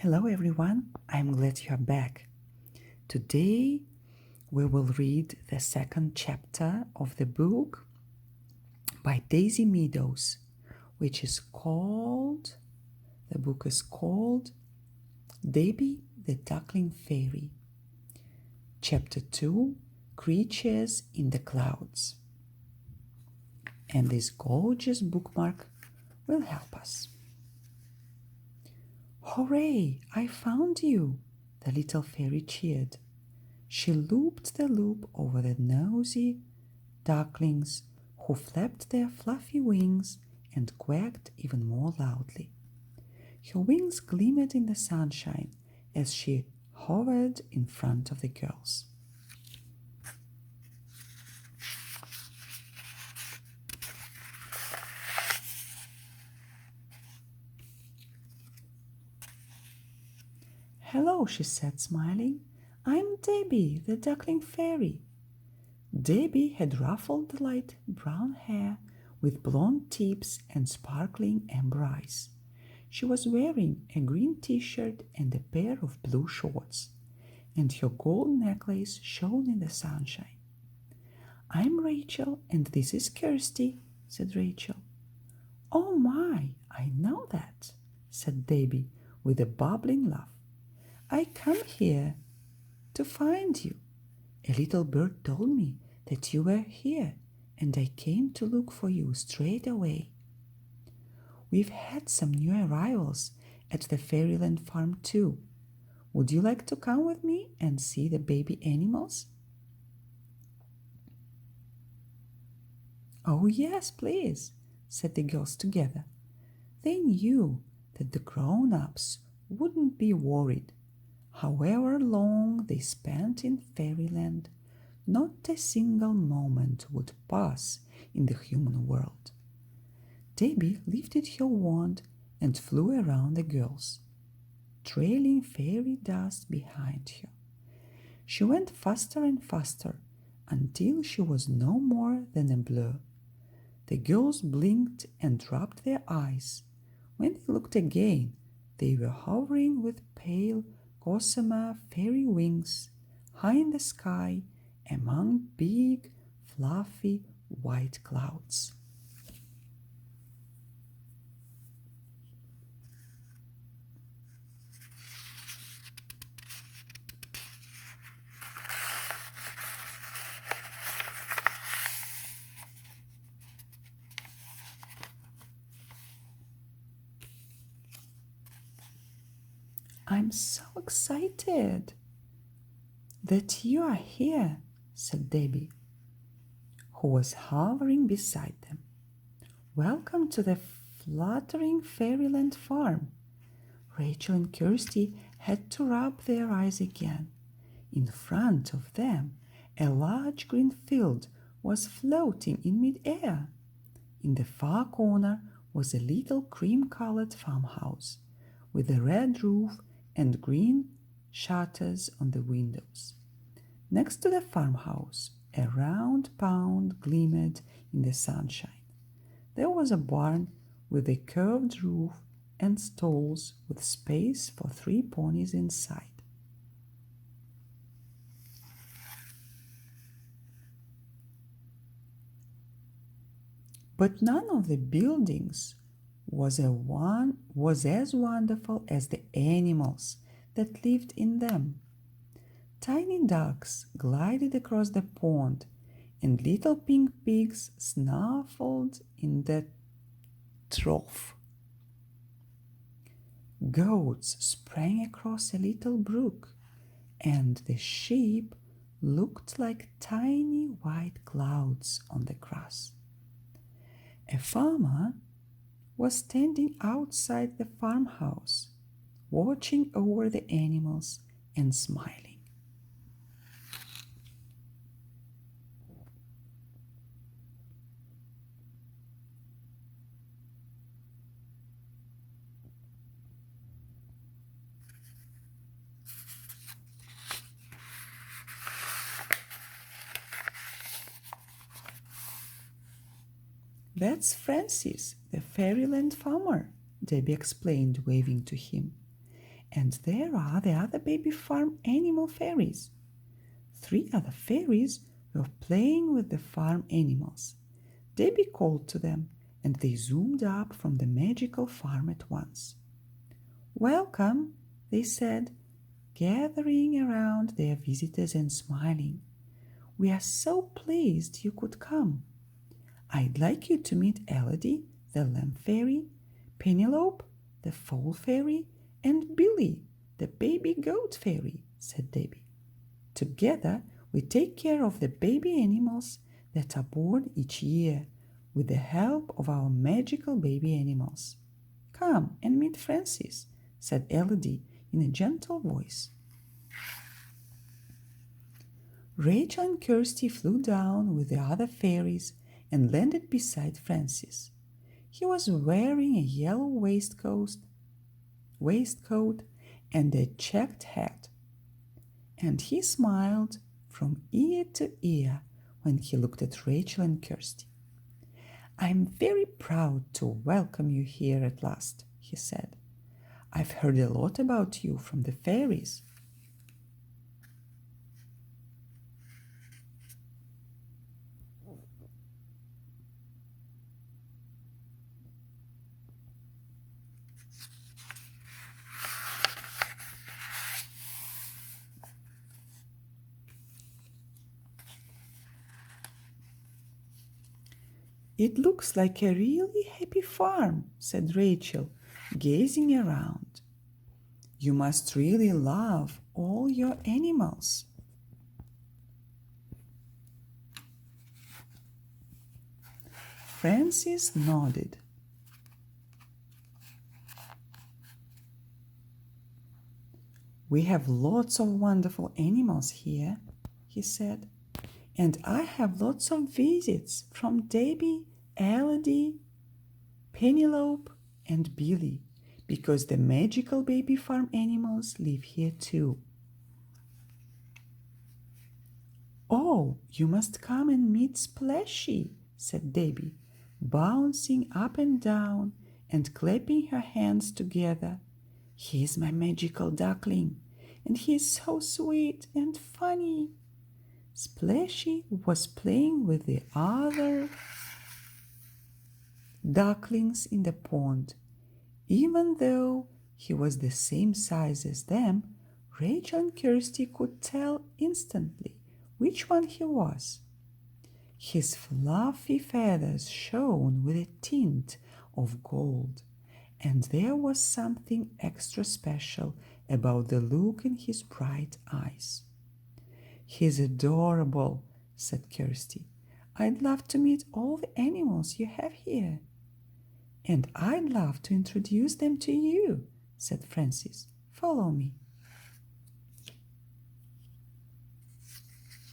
Hello everyone, I'm glad you are back. Today we will read the second chapter of the book by Daisy Meadows, which is called, the book is called Debbie the Duckling Fairy. Chapter 2, Creatures in the Clouds. And this gorgeous bookmark will help us. Hooray! I found you! The little fairy cheered. She looped the loop over the nosy ducklings, who flapped their fluffy wings and quacked even more loudly. Her wings gleamed in the sunshine as she hovered in front of the girls. Hello, she said, smiling. I'm Debbie, the Duckling Fairy. Debbie had ruffled light brown hair with blonde tips and sparkling amber eyes. She was wearing a green t-shirt and a pair of blue shorts, and her gold necklace shone in the sunshine. I'm Rachel, and this is Kirsty, said Rachel. Oh my, I know that, said Debbie with a bubbling laugh. I come here to find you. A little bird told me that you were here, and I came to look for you straight away. We've had some new arrivals at the Fairyland farm too. Would you like to come with me and see the baby animals? Oh yes, please, said the girls together. They knew that the grown-ups wouldn't be worried. However long they spent in Fairyland, not a single moment would pass in the human world. Debbie lifted her wand and flew around the girls, trailing fairy dust behind her. She went faster and faster until she was no more than a blur. The girls blinked and rubbed their eyes. When they looked again, they were hovering with pale gossamer fairy wings high in the sky among big, fluffy white clouds. I'm so excited that you are here, said Debbie, who was hovering beside them. Welcome to the fluttering Fairyland farm. Rachel and Kirsty had to rub their eyes again. In front of them, a large green field was floating in mid-air. In the far corner was a little cream-colored farmhouse with a red roof and green shutters on the windows. Next to the farmhouse, a round pond gleamed in the sunshine. There was a barn with a curved roof and stalls with space for 3 ponies inside. But none of the buildings was as wonderful as the animals that lived in them. Tiny ducks glided across the pond, and little pink pigs snuffled in the trough. Goats sprang across a little brook, and the sheep looked like tiny white clouds on the grass. A farmer was standing outside the farmhouse, watching over the animals and smiling. That's Francis, the Fairyland farmer, Debbie explained, waving to him. And there are the other baby farm animal fairies. 3 other fairies were playing with the farm animals. Debbie called to them, and they zoomed up from the magical farm at once. "Welcome," they said, gathering around their visitors and smiling. "We are so pleased you could come. I'd like you to meet Elodie, the lamb fairy, Penelope, the foal fairy, and Billy, the baby goat fairy," said Debbie. "Together we take care of the baby animals that are born each year with the help of our magical baby animals. Come and meet Francis," said Elodie in a gentle voice. Rachel and Kirsty flew down with the other fairies and landed beside Francis. He was wearing a yellow waistcoat and a checked hat, and he smiled from ear to ear when he looked at Rachel and Kirsty. "I'm very proud to welcome you here at last," he said. "I've heard a lot about you from the fairies." "It looks like a really happy farm," said Rachel, gazing around. "You must really love all your animals." Francis nodded. "We have lots of wonderful animals here," he said. "And I have lots of visits from Debbie, Elodie, Penelope, and Billy, because the magical baby farm animals live here too." "Oh, you must come and meet Splashy," said Debbie, bouncing up and down and clapping her hands together. "He is my magical duckling, and he is so sweet and funny." Splashy was playing with the other ducklings in the pond. Even though he was the same size as them, Rachel and Kirsty could tell instantly which one he was. His fluffy feathers shone with a tint of gold, and there was something extra special about the look in his bright eyes. "He's adorable," said Kirsty. "I'd love to meet all the animals you have here." "And I'd love to introduce them to you," said Francis. "Follow me."